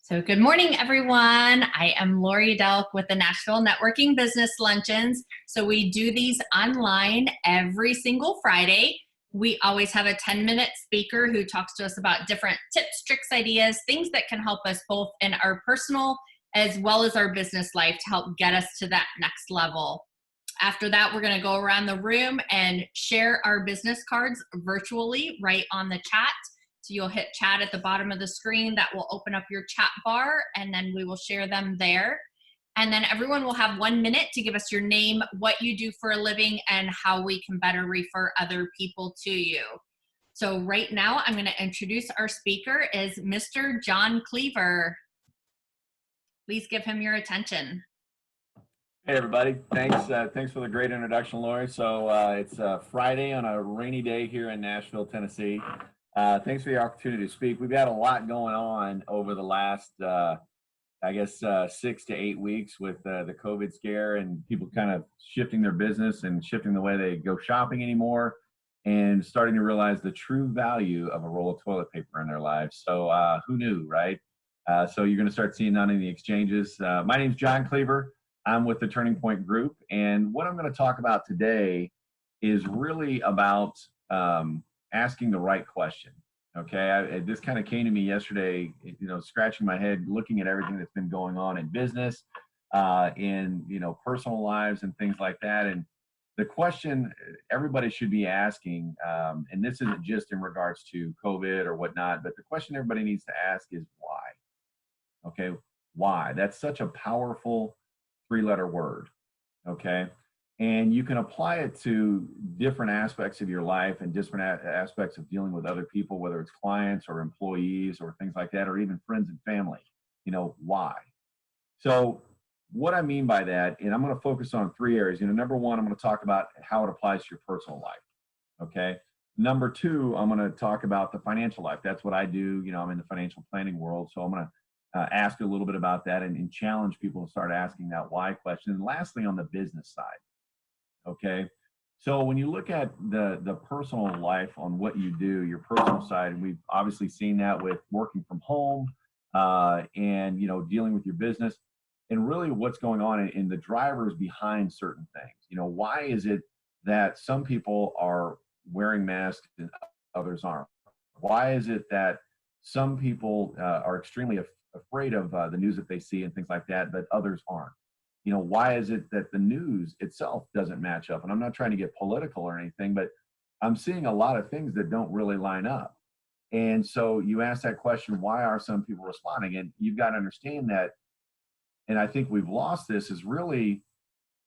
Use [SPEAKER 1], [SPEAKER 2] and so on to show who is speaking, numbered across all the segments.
[SPEAKER 1] So good morning, everyone. I am Lori Delk with the Nashville Networking Business Luncheons. So we do these online every single Friday. We always have a 10-minute speaker who talks to us about different tips, tricks, ideas, things that can help us both in our personal as well as our business life to help get us to that next level. After that, we're going to go around the room and share our business cards virtually right on the chat. So you'll hit chat at the bottom of the screen. That will open up your chat bar, and then we will share them there. And then everyone will have 1 minute to give us your name, what you do for a living, and how we can better refer other people to you. So right now, I'm going to introduce our speaker is Mr. John Cleaver. Please give him your attention.
[SPEAKER 2] Hey everybody, thanks for the great introduction, Lori. So it's Friday on a rainy day here in Nashville, Tennessee. Thanks for the opportunity to speak. We've had a lot going on over the last, 6 to 8 weeks with the COVID scare and people kind of shifting their business and shifting the way they go shopping anymore and starting to realize the true value of a roll of toilet paper in their lives. So who knew, right? So you're going to start seeing that in the exchanges. My name's John Cleaver. I'm with the Turning Point Group, and what I'm going to talk about today is really about asking the right question. Okay, this kind of came to me yesterday, scratching my head, looking at everything that's been going on in business, in personal lives and things like that. And the question everybody should be asking, and this isn't just in regards to COVID or whatnot, but the question everybody needs to ask is why. Okay, why? That's such a powerful 3-letter word. Okay. And you can apply it to different aspects of your life and different aspects of dealing with other people, whether it's clients or employees or things like that, or even friends and family. Why? So what I mean by that, and I'm going to focus on 3 areas. Number one, I'm going to talk about how it applies to your personal life. Okay. Number 2, I'm going to talk about the financial life. That's what I do. I'm in the financial planning world. So I'm going to ask a little bit about that and challenge people to start asking that why question. And lastly, on the business side. Okay. So when you look at the personal life on what you do, your personal side, and we've obviously seen that with working from home and, dealing with your business and really what's going on in the drivers behind certain things. Why is it that some people are wearing masks and others aren't? Why is it that some people are extremely afraid of the news that they see and things like that, but others aren't? Why is it that the news itself doesn't match up? And I'm not trying to get political or anything, but I'm seeing a lot of things that don't really line up. And so you ask that question, why are some people responding? And you've got to understand that, and I think we've lost this, is really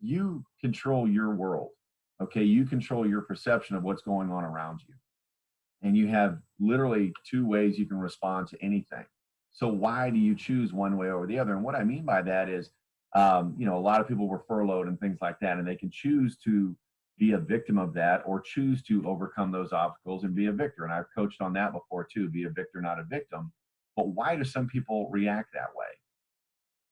[SPEAKER 2] you control your world. Okay, you control your perception of what's going on around you. And you have literally 2 ways you can respond to anything. So why do you choose one way over the other? And what I mean by that is, a lot of people were furloughed and things like that, and they can choose to be a victim of that or choose to overcome those obstacles and be a victor. And I've coached on that before too, be a victor, not a victim. But why do some people react that way?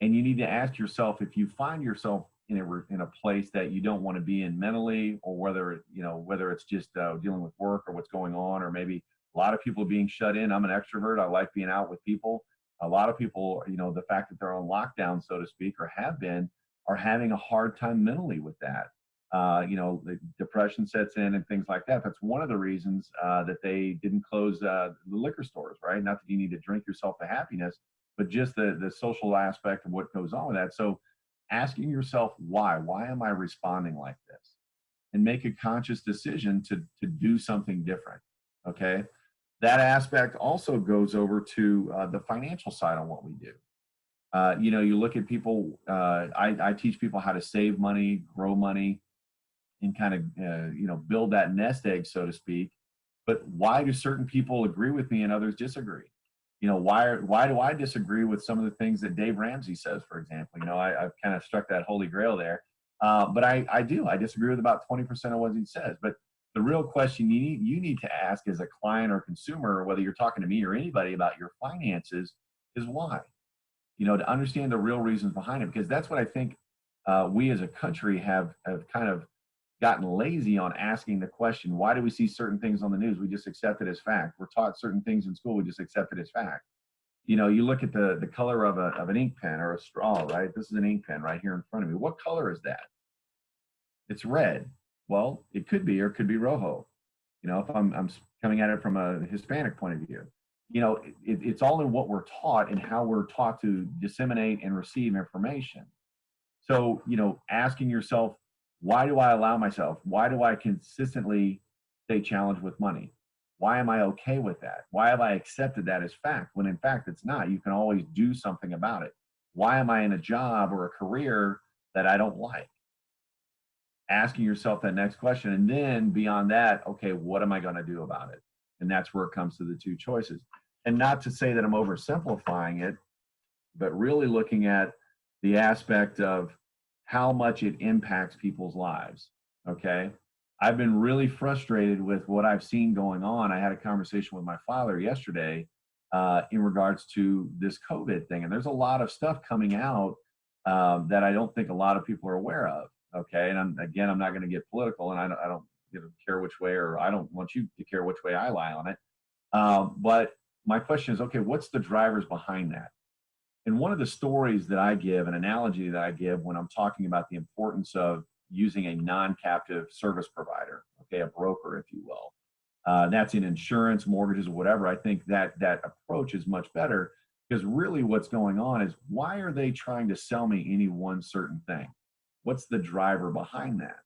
[SPEAKER 2] And you need to ask yourself, if you find yourself in a place that you don't want to be in mentally, or whether it's just dealing with work or what's going on, or maybe a lot of people being shut in. I'm an extrovert. I like being out with people. A lot of people, the fact that they're on lockdown, so to speak, or have been, are having a hard time mentally with that. The depression sets in and things like that. That's one of the reasons that they didn't close the liquor stores, right? Not that you need to drink yourself to happiness, but just the social aspect of what goes on with that. So asking yourself why am I responding like this? And make a conscious decision to do something different. Okay. That aspect also goes over to the financial side on what we do. You look at people, I teach people how to save money, grow money, and kind of, build that nest egg, so to speak. But why do certain people agree with me and others disagree? Why do I disagree with some of the things that Dave Ramsey says, for example? I've kind of struck that holy grail there. But I disagree with about 20% of what he says. But the real question you need to ask as a client or consumer, whether you're talking to me or anybody about your finances, is why. To understand the real reasons behind it, because that's what I think we as a country have kind of gotten lazy on asking the question, why do we see certain things on the news? We just accept it as fact. We're taught certain things in school, we just accept it as fact. You look at the color of an ink pen or a straw, right? This is an ink pen right here in front of me. What color is that? It's red. Well, it could be, or it could be rojo. If I'm coming at it from a Hispanic point of view, it's all in what we're taught and how we're taught to disseminate and receive information. So, asking yourself, why do I allow myself? Why do I consistently stay challenged with money? Why am I okay with that? Why have I accepted that as fact when in fact it's not? You can always do something about it. Why am I in a job or a career that I don't like? Asking yourself that next question. And then beyond that, okay, what am I going to do about it? And that's where it comes to the two choices. And not to say that I'm oversimplifying it, but really looking at the aspect of how much it impacts people's lives. Okay. I've been really frustrated with what I've seen going on. I had a conversation with my father yesterday in regards to this COVID thing. And there's a lot of stuff coming out that I don't think a lot of people are aware of. Okay. And I'm not going to get political, and I don't care which way, or I don't want you to care which way I lie on it. But my question is, okay, what's the drivers behind that? And one of the stories that I give, an analogy that I give when I'm talking about the importance of using a non-captive service provider, okay, a broker, if you will. That's in insurance, mortgages, or whatever. I think that approach is much better, because really what's going on is, why are they trying to sell me any one certain thing? What's the driver behind that?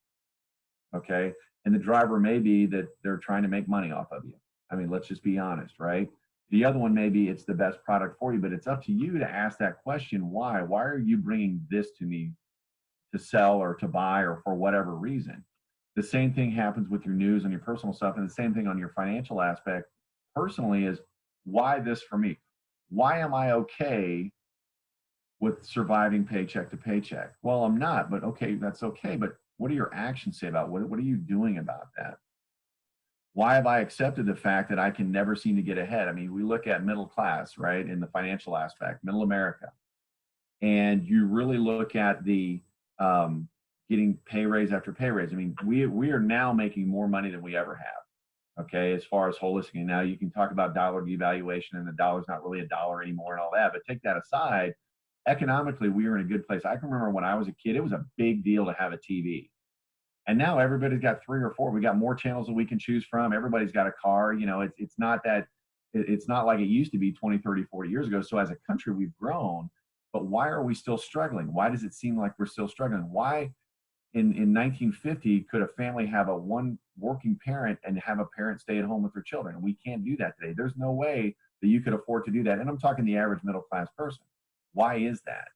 [SPEAKER 2] Okay. And the driver may be that they're trying to make money off of you. I mean, let's just be honest, right? The other one may be it's the best product for you, but it's up to you to ask that question. Why? Why are you bringing this to me to sell or to buy, or for whatever reason? The same thing happens with your news and your personal stuff, and the same thing on your financial aspect personally is, why this for me? Why am I okay with surviving paycheck to paycheck? Well, I'm not, but okay, that's okay. But what do your actions say about it? What are you doing about that? Why have I accepted the fact that I can never seem to get ahead? I mean, we look at middle class, right, in the financial aspect, middle America, and you really look at the getting pay raise after pay raise. I mean, we are now making more money than we ever have. Okay, as far as holistically, now you can talk about dollar devaluation, and the dollar's not really a dollar anymore and all that. But take that aside, economically, we were in a good place. I can remember when I was a kid, it was a big deal to have a TV. And now everybody's got 3 or 4. We got more channels that we can choose from. Everybody's got a car. It's not that, it's not like it used to be 20, 30, 40 years ago. So as a country, we've grown, but why are we still struggling? Why does it seem like we're still struggling? Why in 1950 could a family have a one working parent and have a parent stay at home with their children? We can't do that today. There's no way that you could afford to do that. And I'm talking the average middle class person. Why is that?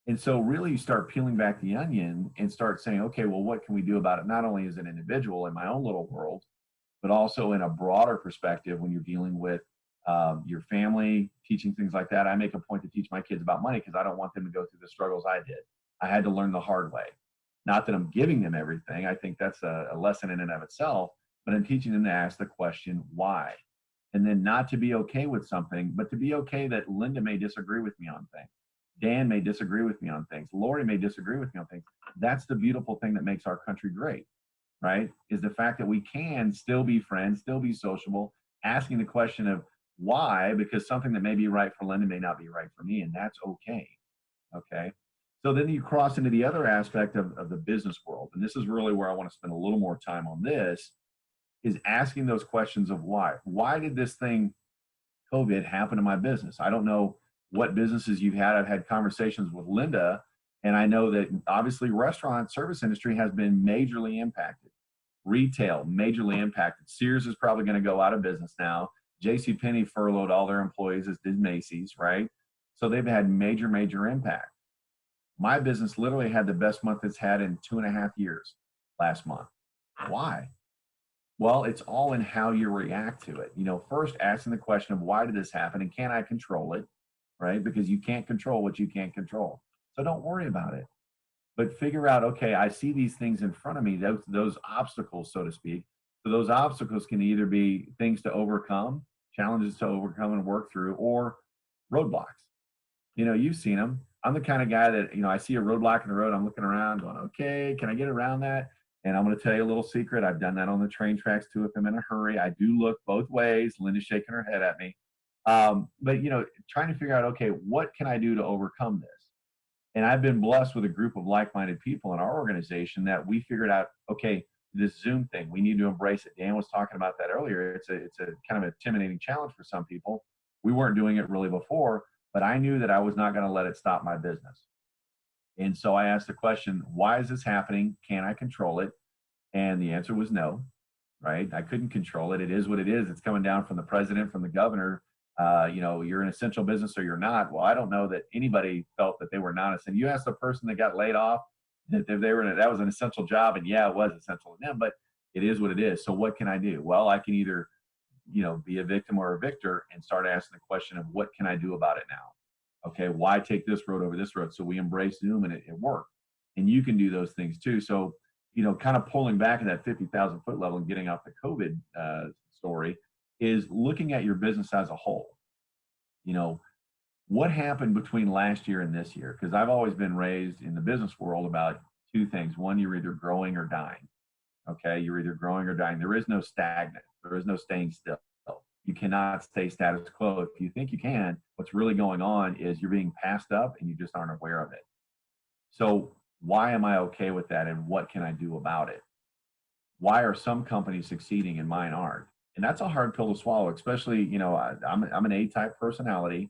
[SPEAKER 2] And so really you start peeling back the onion and start saying, okay, well, what can we do about it? Not only as an individual in my own little world, but also in a broader perspective when you're dealing with your family, teaching things like that. I make a point to teach my kids about money because I don't want them to go through the struggles I did. I had to learn the hard way. Not that I'm giving them everything. I think that's a lesson in and of itself, but I'm teaching them to ask the question, why? And then not to be okay with something, but to be okay that Linda may disagree with me on things. Dan may disagree with me on things. Lori may disagree with me on things. That's the beautiful thing that makes our country great, right? Is the fact that we can still be friends, still be sociable, asking the question of why, because something that may be right for Linda may not be right for me, and that's okay. Okay. So then you cross into the other aspect of the business world. And this is really where I want to spend a little more time on this, is asking those questions of why. Why did this thing, COVID, happen to my business? I don't know what businesses you've had. I've had conversations with Linda, and I know that obviously restaurant service industry has been majorly impacted. Retail, majorly impacted. Sears is probably going to go out of business now. JCPenney furloughed all their employees, as did Macy's, right? So they've had major impact. My business literally had the best month it's had in 2.5 years last month. Why? Well, it's all in how you react to it. First asking the question of why did this happen and can I control it? Right? Because you can't control what you can't control. So don't worry about it. But figure out, okay, I see these things in front of me, those obstacles, so to speak. So those obstacles can either be things to overcome, challenges to overcome and work through, or roadblocks. You've seen them. I'm the kind of guy that, I see a roadblock in the road, I'm looking around going, okay, can I get around that? And I'm going to tell you a little secret. I've done that on the train tracks too if I'm in a hurry. I do look both ways. Linda's shaking her head at me. But trying to figure out, okay, what can I do to overcome this? And I've been blessed with a group of like-minded people in our organization that we figured out, okay, this Zoom thing, we need to embrace it. Dan was talking about that earlier. It's a kind of intimidating challenge for some people. We weren't doing it really before, but I knew that I was not going to let it stop my business. And so I asked the question, why is this happening? Can I control it? And the answer was no, right? I couldn't control it. It is what it is. It's coming down from the president, from the governor. You're an essential business or you're not. Well, I don't know that anybody felt that they were not essential. You asked the person that got laid off that they were that was an essential job, and yeah, it was essential to them, but it is what it is. So what can I do? Well, I can either, be a victim or a victor and start asking the question of what can I do about it now? Okay, why take this road over this road? So we embrace Zoom and it worked. And you can do those things too. So, kind of pulling back at that 50,000 foot level and getting off the COVID story is looking at your business as a whole. What happened between last year and this year? Because I've always been raised in the business world about two things. One, you're either growing or dying. Okay, you're either growing or dying. There is no stagnant. There is no staying still. You cannot stay status quo. If you think you can, what's really going on is you're being passed up and you just aren't aware of it. So why am I okay with that, and what can I do about it? Why are some companies succeeding and mine aren't? And that's a hard pill to swallow, especially, I'm an A-type personality,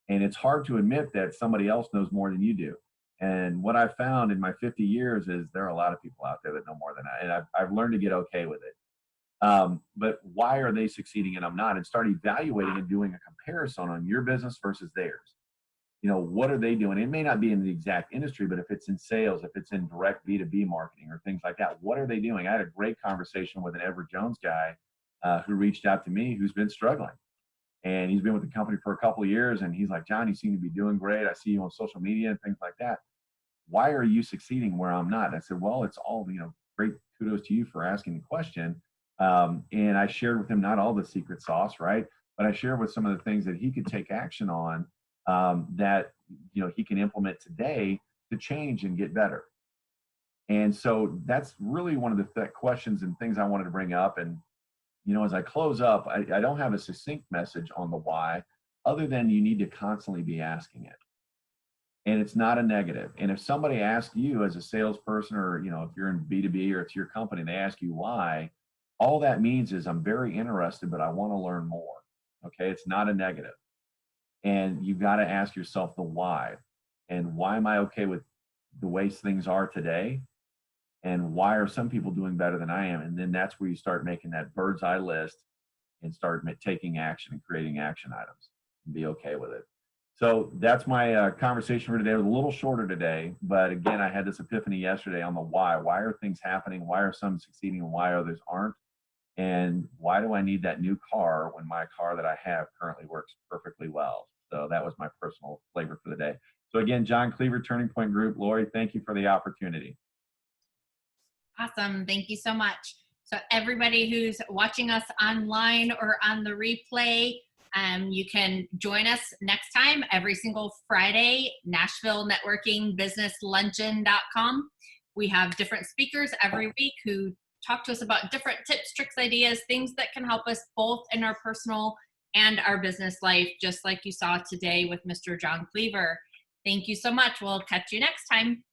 [SPEAKER 2] and it's hard to admit that somebody else knows more than you do. And what I've found in my 50 years is there are a lot of people out there that know more than I, and I've learned to get okay with it. But why are they succeeding and I'm not? And start evaluating and doing a comparison on your business versus theirs. What are they doing? It may not be in the exact industry, but if it's in sales, if it's in direct B2B marketing or things like that, what are they doing? I had a great conversation with an Edward Jones guy who reached out to me who's been struggling. And he's been with the company for a couple of years. And he's like, John, you seem to be doing great. I see you on social media and things like that. Why are you succeeding where I'm not? And I said, well, it's all, great kudos to you for asking the question. And I shared with him not all the secret sauce, right? But I shared with some of the things that he could take action on that, he can implement today to change and get better. And so that's really one of the questions and things I wanted to bring up. And, as I close up, I don't have a succinct message on the why, other than you need to constantly be asking it. And it's not a negative. And if somebody asks you as a salesperson, or, if you're in B2B or it's your company, they ask you why, all that means is I'm very interested, but I want to learn more. Okay. It's not a negative. And you've got to ask yourself the why. And why am I okay with the way things are today? And why are some people doing better than I am? And then that's where you start making that bird's eye list and start taking action and creating action items and be okay with it. So that's my conversation for today. It was a little shorter today, but again, I had this epiphany yesterday on the why. Why are things happening? Why are some succeeding and why others aren't? And why do I need that new car when my car that I have currently works perfectly well? So that was my personal flavor for the day. So again, John Cleaver, Turning Point Group. Lori, thank you for the opportunity.
[SPEAKER 1] Awesome. Thank you so much. So everybody who's watching us online or on the replay, you can join us next time every single Friday, Nashville Networking Business Luncheon.com. We have different speakers every week who talk to us about different tips, tricks, ideas, things that can help us both in our personal and our business life, just like you saw today with Mr. John Cleaver. Thank you so much. We'll catch you next time.